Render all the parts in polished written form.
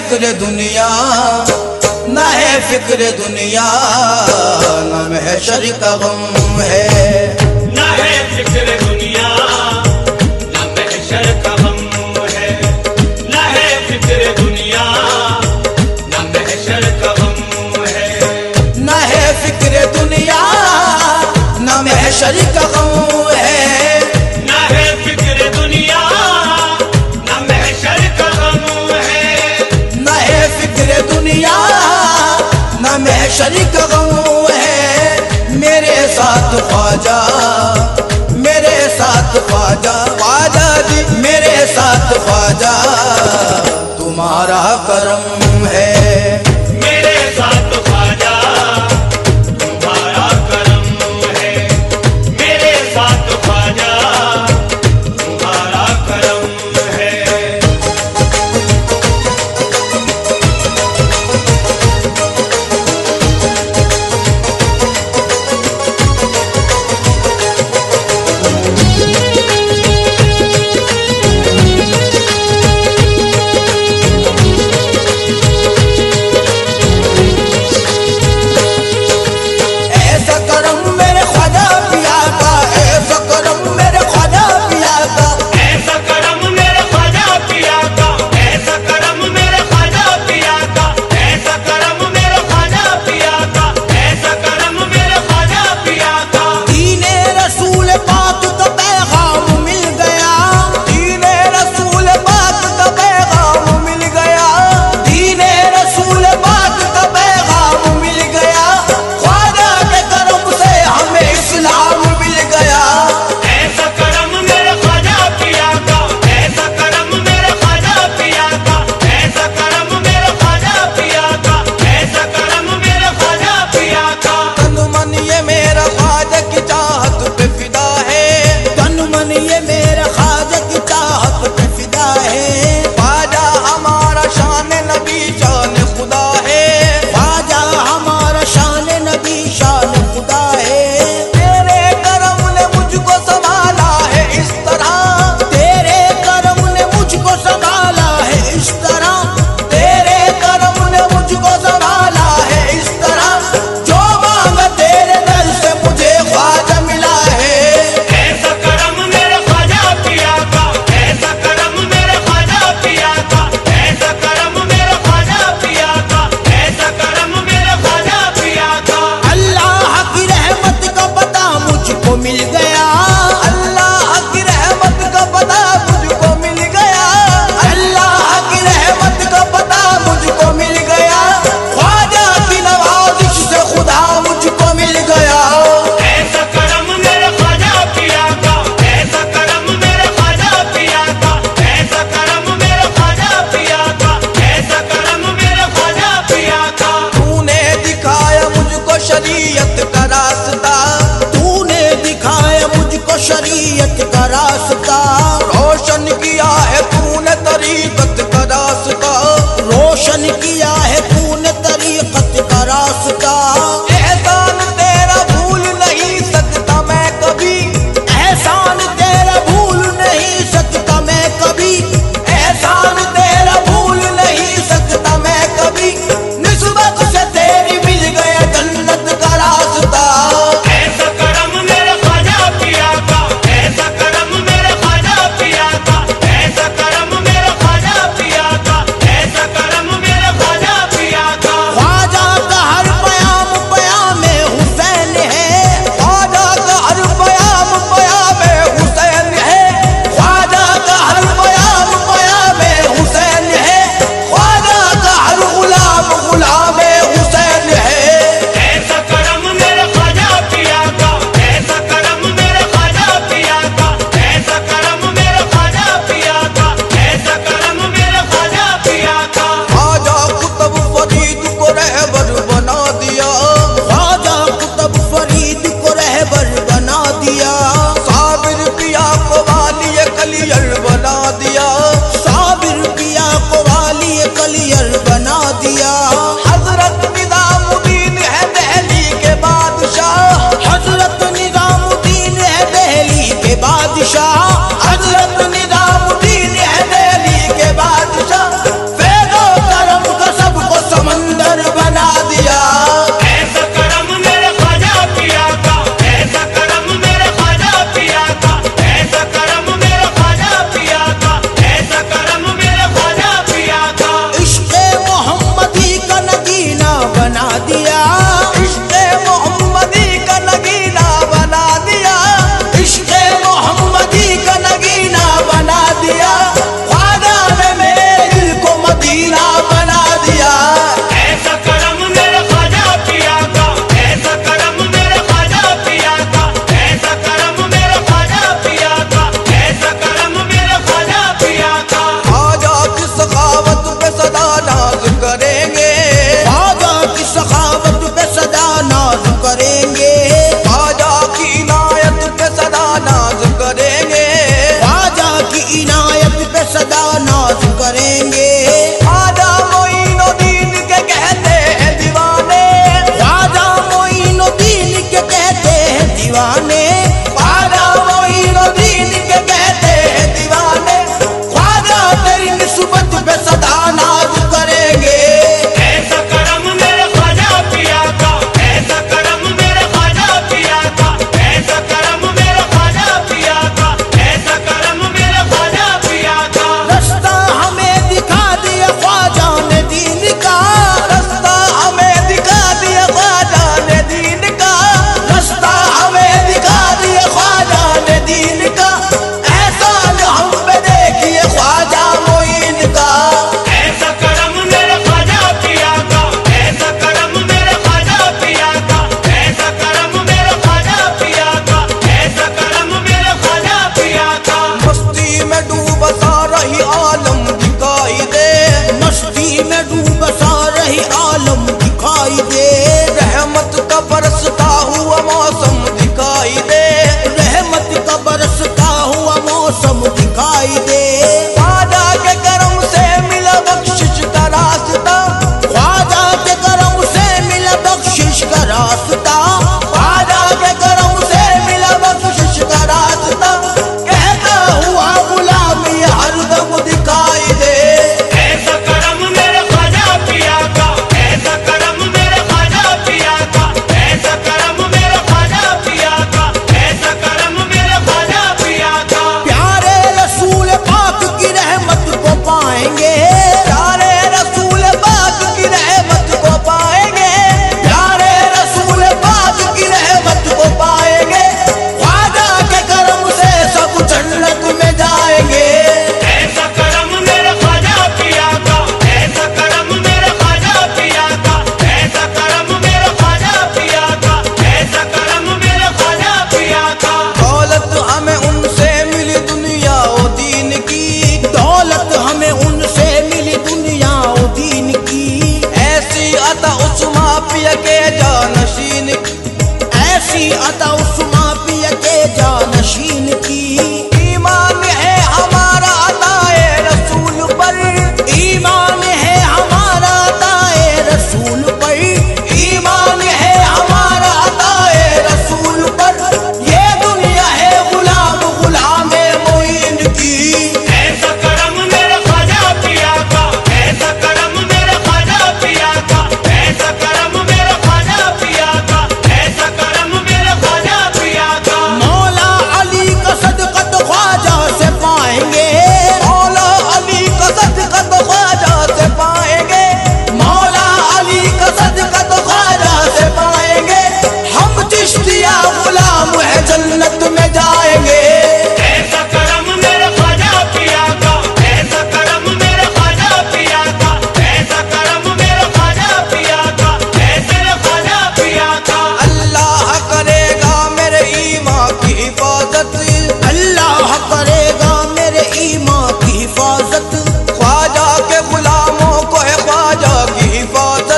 फिक्र दुनिया, न है फिक्र दुनिया, न महशर का गम है। न है फिक्र दुनिया, न महशर का गम है। न है फिक्र दुनिया, न महशर का गम है। न है फिक्र दुनिया, न महशर का गम है। न है फिक्र दुनिया, न महशर का गम है। न है फिक्र दुनिया, न महशर का गम है। मेरे साथ ख्वाजा, मेरे साथ ख्वाजा, ख्वाजा जी मेरे साथ ख्वाजा, तुम्हारा करम है। मेरे साथ ख्वाजा, तुम्हारा करम है। मेरे साथ ख्वाजा, तुम्हारा करम है।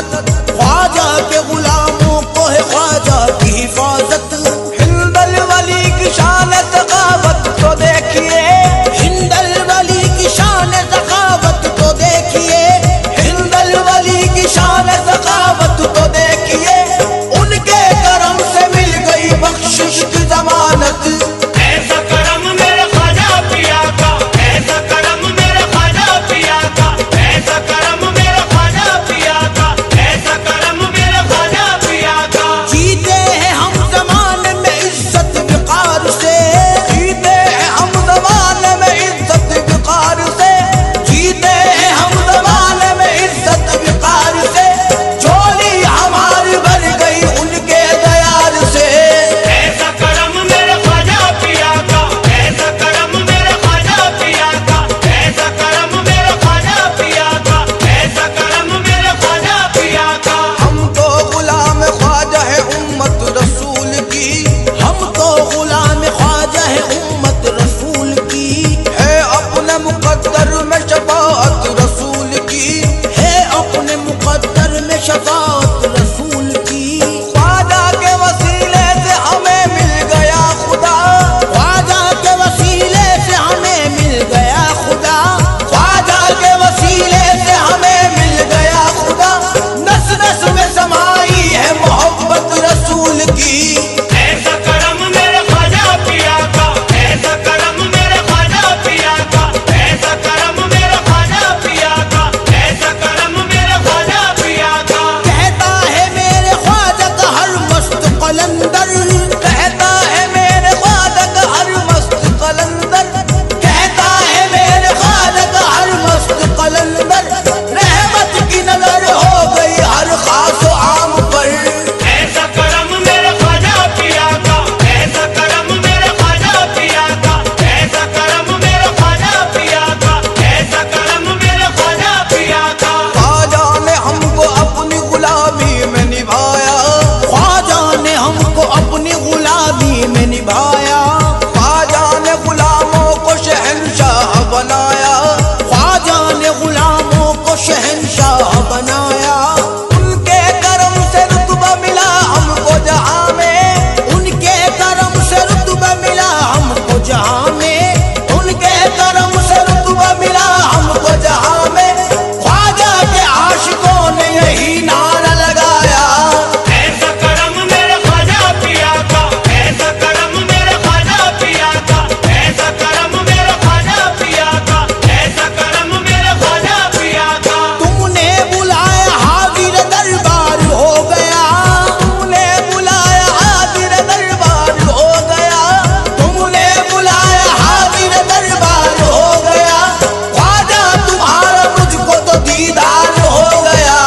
मदद, ख्वाजा के गुलामों को है ख्वाजा की हिफाजत। हिंदल वली की शान सखावत तो देखिए, हिंदल वली की शान सखावत तो देखिए, हिंदल वली की शान सखावत तो देखिए। उनके करम से मिल गई बख्शिश की जमानत। ऐसा करम मेरे ख्वाजा पिया का, ऐसा करम मेरे ख्वाजा पिया का, ऐसा करम मेरे ख्वाजा पिया का, ऐसा करम मेरे ख्वाजा पिया का। जीते हैं हम ज़माने में इज्जत विकार से, जीते हैं हम ज़माने में इज्जत विकार से, जीते हैं हम ज़माने में इज्जत विकार से। झोली हमारी भर गई उनके दयाल से। ऐसा करम मेरे ख्वाजा पिया का, ऐसा करम मेरे ख्वाजा पिया का, ऐसा करम मेरे ख्वाजा पिया का, ऐसा करम मेरे ख्वाजा पिया का। हम तो गुलाम ख्वाजा है उम्मत रसूल की, हम तो गुलाम ख्वाजा है उम्मत रसूल की। है अपने मुकद्दर में शफाअत रसूल की, है अपने मुकद्दर में शफाअत रसूल की। ख्वाजा के वसीले से हमें मिल गया खुदा, ख्वाजा के वसीले से हमें मिल गया खुदा, ख्वाजा के वसीले से हमें मिल गया खुदा। नस नस में समाई है मोहब्बत रसूल की। ऐसा करम मेरे ख्वाजा पिया का, ऐसा करम मेरे ख्वाजा पिया का, ऐसा करम मेरे ख्वाजा पिया का, ऐसा करम मेरे ख्वाजा पिया का। कहता है मेरे ख्वाजा का हर मस्त कलंदर, कहता है मेरे ख्वाजा का हर मस्त कलंदर, कहता है मेरे ख्वाजा का हर मस्त कलंदर। रहमत की नजर हो गई हर खास आम पर। ऐसा करम मेरे ख्वाजा पिया का, ऐसा करम मेरे ख्वाजा पिया का, ऐसा करम मेरे ख्वाजा पिया का, ऐसा करम मेरे ख्वाजा पिया का। ख्वाजा ने हमको अपनी गुलामी में निभाया, ख्वाजा ने हमको अपनी गुलामी में निभाया। ख्वाजा ने गुलामों को शहंशाह बनाया, ख्वाजा ने गुलामों को शहंशाह बनाया। उनके करम से रुतबा मिला हमको जहां में, उनके करम से रुतबा मिला हमको जहां में, उनके करम से रुतबा मिला हमको जहां में। ख्वाजा के आशिकों ने यही नारा लगाया। ऐसा करम मेरे ख्वाजा पिया का, ऐसा करम मेरे ख्वाजा पिया का, ऐसा करम मेरे ख्वाजा पिया का, ऐसा करम मेरे ख्वाजा पिया का। तुमने बुलाया हाजिर दरबार हो गया, तुमने बुलाया हाजिर दरबार हो गया, तुमने बुलाया हाजिर दरबार हो गया। ख्वाजा तुम्हारा मुझको तो दीदार हो गया।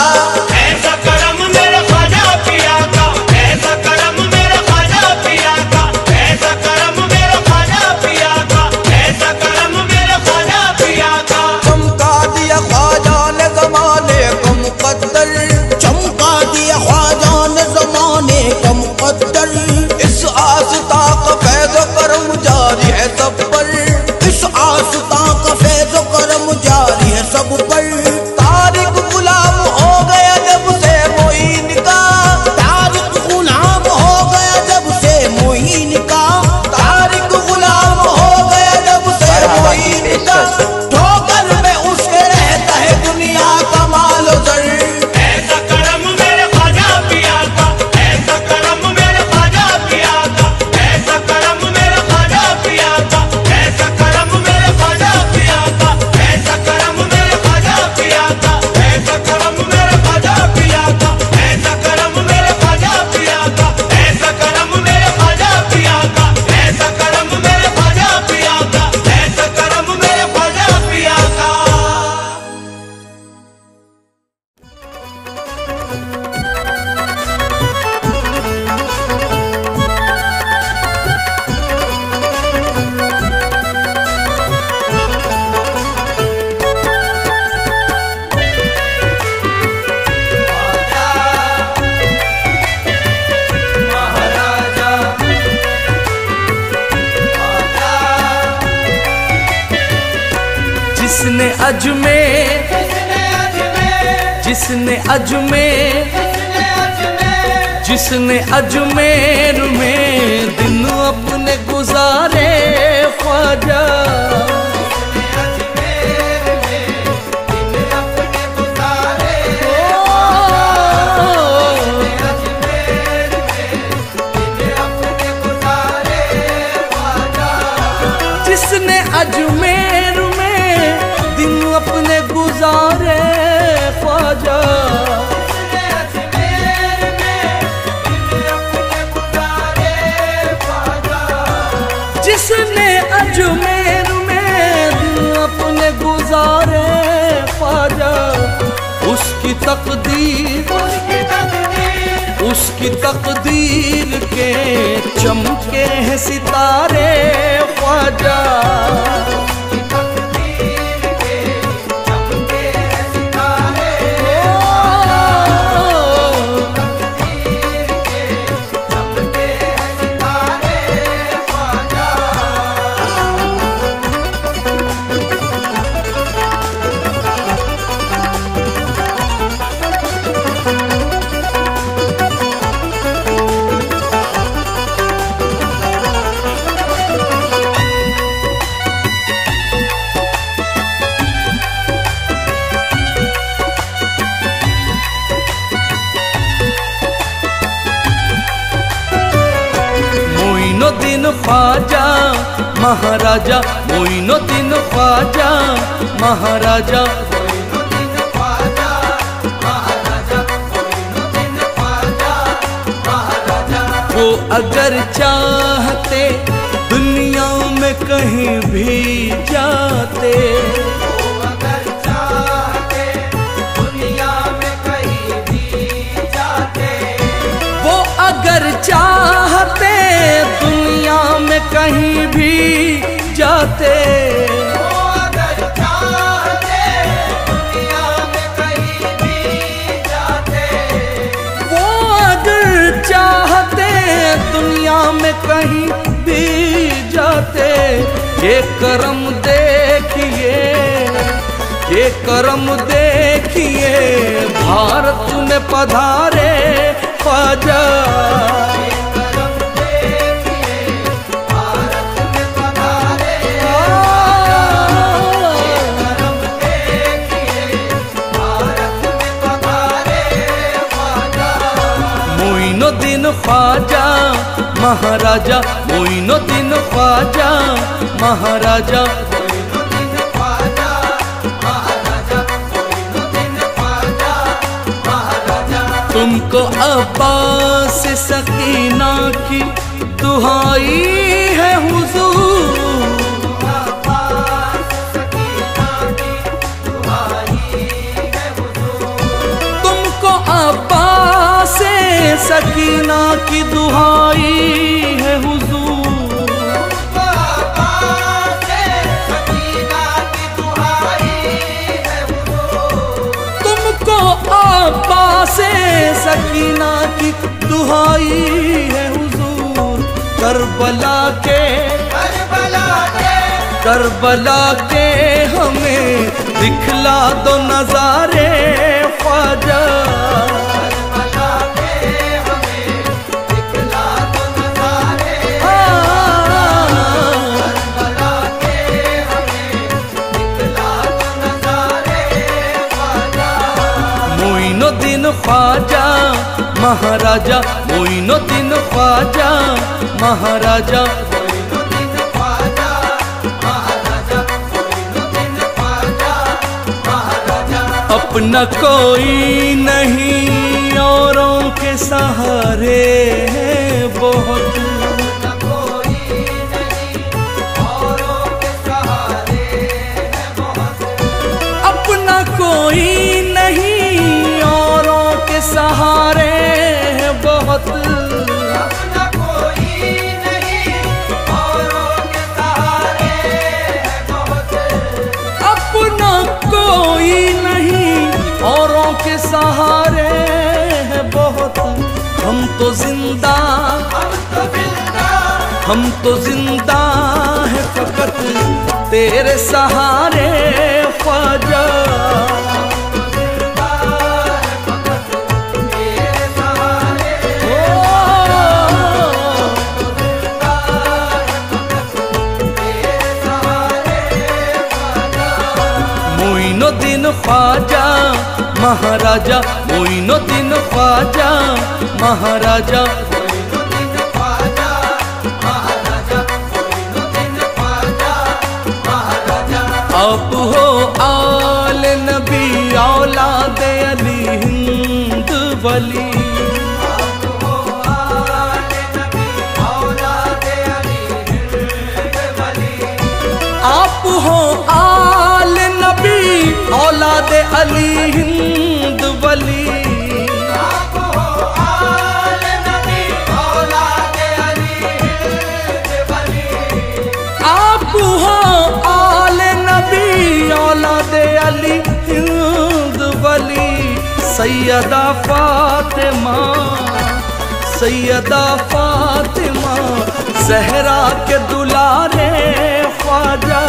ऐसा करम मेरे ख्वाजा पिया का, ऐसा करम मेरे ख्वाजा पिया का, ऐसा करम मेरे ख्वाजा पिया का, ऐसा करम मेरे ख्वाजा पिया का। चमका दिया ख्वाजा ने ज़माने का मुकद्दर, चमका दिया ख्वाजा ने ज़माने का मुकद्दर। इस आस्था का फैज़ करम जारी है सब पर, इस आस्था का फैज़ करम जारी है सब पर। तारिक गुलाम हो गया जब से मोइन का, तारिक गुलाम हो गया जब से मोइन का, तारिक गुलाम हो गया जब से मोइन का। ठोकर में उसके रहता है दुनिया का माल जर। ऐसा करम मेरे ख्वाजा पिया का, ऐसा करम मेरे ख्वाजा पिया का, ऐसा करम मेरे ख्वाजा पिया का, ऐसा करम मेरे ख्वाजा पिया का, ऐसा करम मेरे ख्वाजा पिया का, ऐसा करम मेरे ख्वाजा पिया का, ऐसा करम मेरे ख्वाजा पिया का, ऐसा करम मेरे ख्वाजा पिया का, ऐसा करम मेरे ख्वाजा पिया का, ऐसा करम मेरे ख्वाजा पिया का। जिसने अजमेर जिसने अजमेर में दिन अपने गुजारे ख्वाजा, जिसने अजमेर में दिन अपने गुजारे ख्वाजा, जिसने अजमेर में दिन अपने गुजारे ख्वाजा, उसकी तकदीर के चमके हैं सितारे ख्वाजा, मोइनुद्दीन ख्वाजा महाराजा, मोइनुद्दीन ख्वाजा महाराजा, वो अगर चाहते दुनिया में कहीं भी जाते, वो अगर चाहते दुनिया में कहीं भी जाते, वो अगर चाहते दुनिया में कहीं भी जाते। ये करम देखिए, ये करम देखिए भारत में पधारे ख्वाजा, मोइनुद्दीन ख्वाजा महाराजा, मोइनुद्दीन ख्वाजा महाराजा, तुमको अब्बास सकीना की दुहाई है हुजूर, तुमको अब्बास सकीना की दुहाई है हुजूर, तुमको अब्बास सकीना की दुहाई है हुजूर। करबला के हमें दिखला दो नजारे ख्वाजा, मोइनुद्दीन ख्वाजा महाराजा, मोइनुद्दीन ख्वाजा महाराजा, अपना कोई नहीं औरों के सहारे है बहुत, अपना कोई नहीं औरों के सहारे है बहुत, अपना कोई नहीं औरों के सहारे है बहुत, अपना कोई नहीं औरों के सहारे है बहुत। हम तो जिंदा है फकत तेरे सहारे ख्वाजा, ख्वाजा महाराजा मोइनुद्दीन ख्वाजा महाराजा आप हो आल नबी औलाद अली हिंद वली आप हो आल नबी औलाद अली हिंद वली आप हो आल नबी औलाद अली हिंद वली सैयदा फातिमा ज़हरा के दुलारे ख्वाजा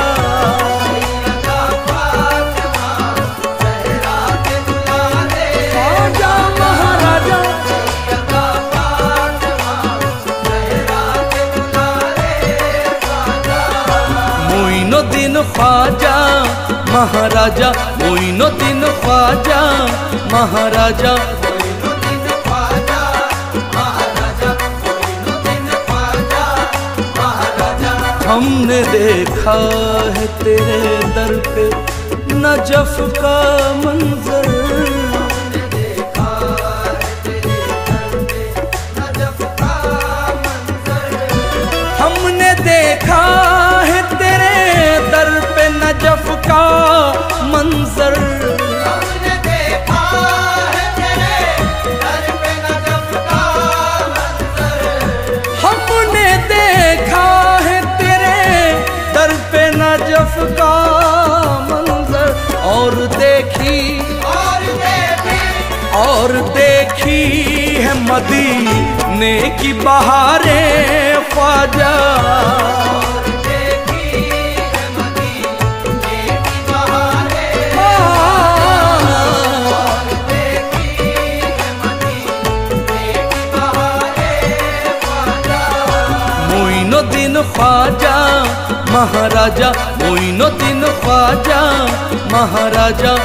ख्वाजा महाराजा मोइनुद्दीन ख्वाजा महाराजा मोइनुद्दीन ख्वाजा महाराजा हमने देखा है तेरे दर पे नजफ का मंजर हमने देखा है तेरे दर पे नजफ का मंजर हमने देखा है तेरे दर पे नजफ का मंजर और देखी है मदीने की बहारें ख्वाजा मोइनुद्दीन ख्वाजा महाराजा मोइनुद्दीन ख्वाजा महाराजा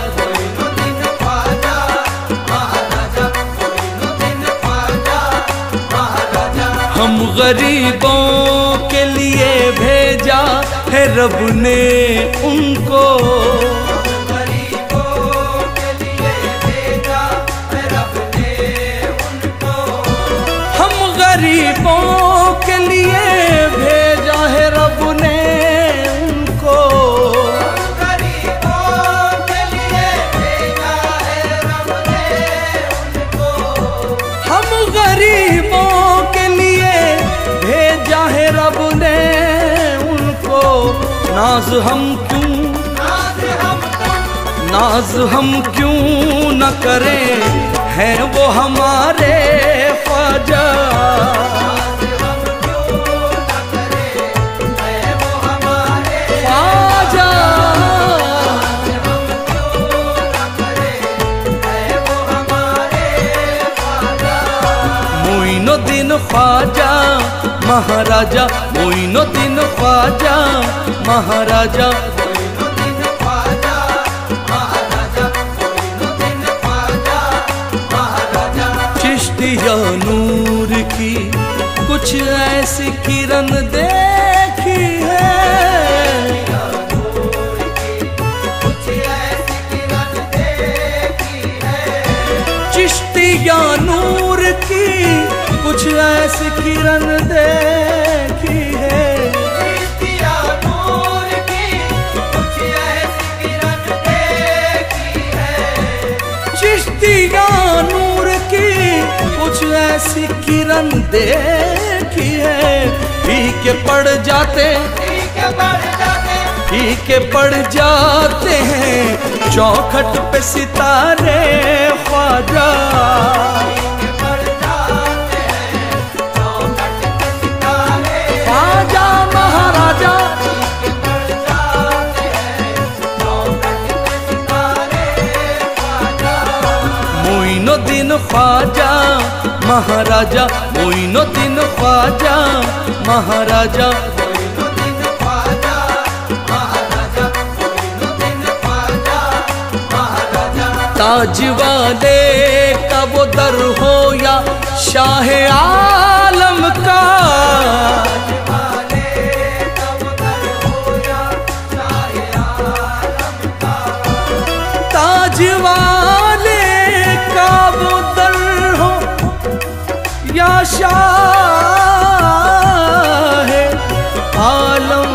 हम गरीबों के लिए भेजा है रब ने उनको हम गरीबों के लिए भेजा है रब ने उनको हम गरीबों के लिए भेजा है रब ने उनको नाज हम क्यों न करें हैं वो हमारे ख्वाजा मोइनुद्दीन ख्वाजा महाराजा मोइनुद्दीन ख्वाजा महाराजा चिश्तिया नूर की कुछ ऐसी किरण देखी है चिश्तिया नूर की कुछ ऐसी किरण देखी है चिश्तिया नूर की कुछ ऐसी किरण देखी है फीके पड़ जाते हैं चौखट पे सितारे ख्वाजा ख्वाजा महाराजा मोइनुद्दीन ख्वाजा महाराजा मोइनुद्दीन ख्वाजा महाराजा ताज वाले का वो दर हो या शाह आलम का, ताज वाले का वो दर हो या शाह आलम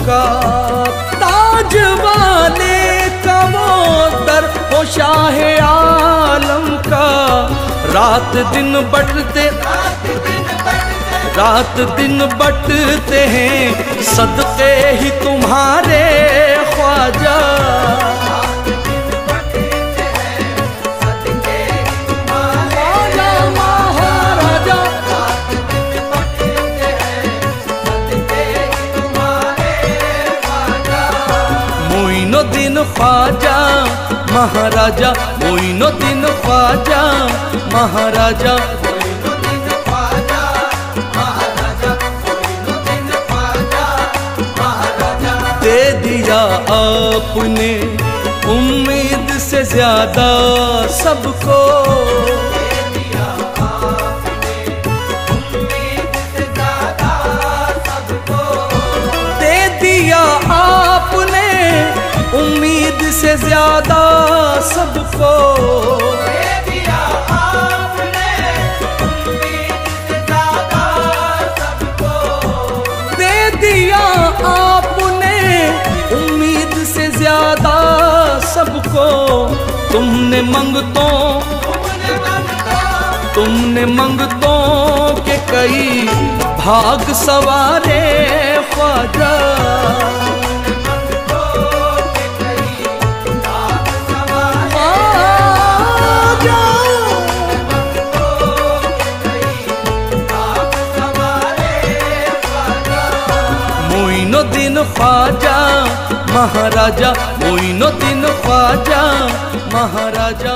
का, ताज वाले का वो दर हो शाह आलम का। रात दिन बटते हैं सदके ही तुम्हारे ख्वाजा, महाराजा। मोइनुद्दीन ख्वाजा महाराजा, मोइनुद्दीन ख्वाजा महाराजा, दे दिया आपने उम्मीद से ज्यादा सबको, दे दिया आपने उम्मीद से ज्यादा सबको, दे दिया आपने उम्मीद से ज्यादा सबको। तुमने मंगतों के कई भाग सवारे ख्वाजा, मोइनुद्दीन ख्वाजा महाराजा, मोइनुद्दीन ख्वाजा महाराजा।